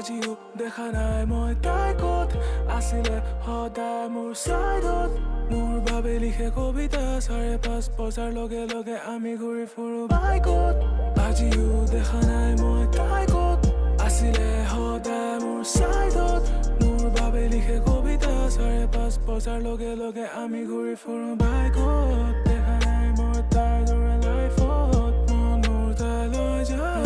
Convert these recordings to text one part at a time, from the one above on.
আজিও দেখা নাই মই তাই ক'ত আছিলে সদায় মোৰ চাইডত মোৰ বাবে লিখে কবিতা 5:30 বজাৰ লগে লগে আমি ঘূৰি ফুৰো বাইকত আজিও দেখা নাই মই তাই ক'ত আছিলে সদায় মোৰ চাইডত মোৰ বাবে লিখে কবিতা 5:30 বজাৰ লগে লগে আমি ঘূৰি ফুৰো বাইকত দেখা নাই মই তাই দৰে লাইফত মন মোৰ তাইলৈ যায়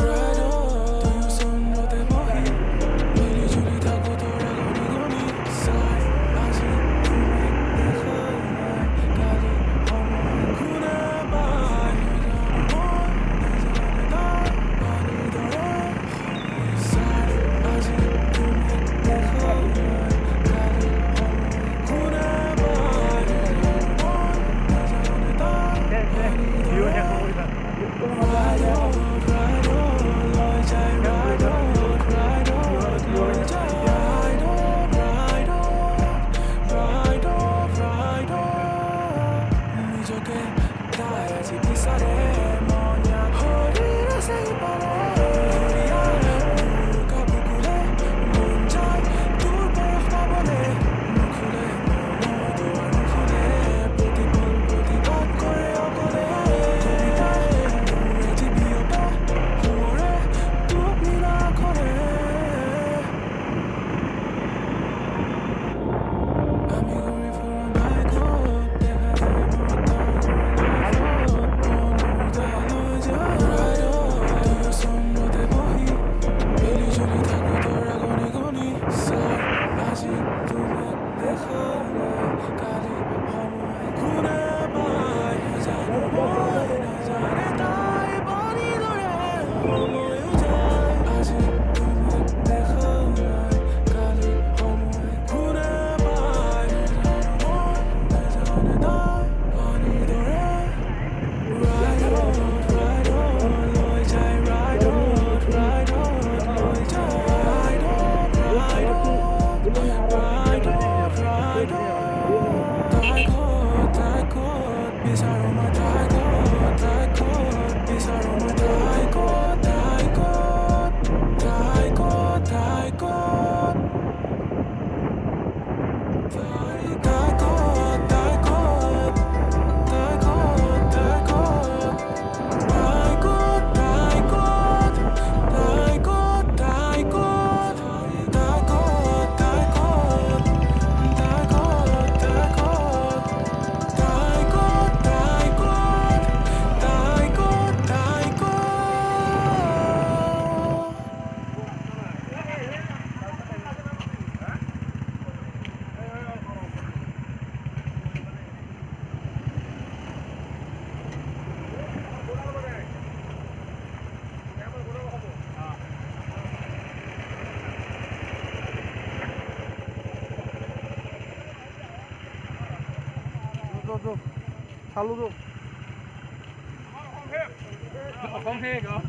Saludo. Không hề có.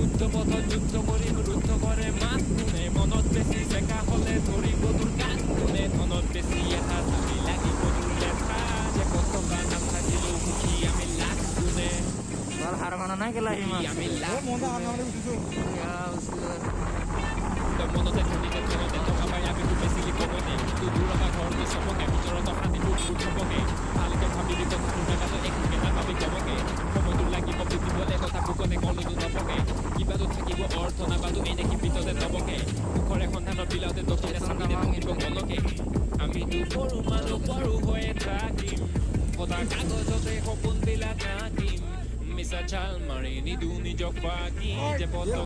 যুদ্ধ পথত যুদ্ধ কৰি ৰুদ্ধ কৰে মাত কোনে মনত বেছি চেকা হ'লে ধৰিব তোৰ গাত কোনে ধনত বেছি এটা তুমি লাগিব তোৰ লেঠা যে পতকা নাথাকিলেও সুখী আমি লাখ কোনে হাৰ মানা নাই কেলা সিমান আমি লাখ মজা আমাৰ উঠিছোঁ মনতে ধনীতে ধনতে টকা পাই আমি বেছিলি ক'বনে তোৰ দূৰবা ঘৰটো চবকে ভিতৰত অশান্তিটো দূৰ থবকে ভালকে ভাবিবি কথাটোৰ মেলাটো একোকে নাপাবি ক'বকে সময়টো লাগিব বুজিবলে কথাবোৰ ক'লে কলতো নপকে কিবাটো থাকিব অৰ্থ নাপাতো এনে কিপিততে নবকে মুখৰে সন্ধানত বিলাওঁতে দক্ষিণে চামিনে থাকিব মনকে আমিতো সৰু মানুহ সৰু হৈয়ে থাকিম সদা কাগজতে সপোনবিলাক আঁকিম মিছা ছাল মাৰি নিদো নিজক ফাঁকি যে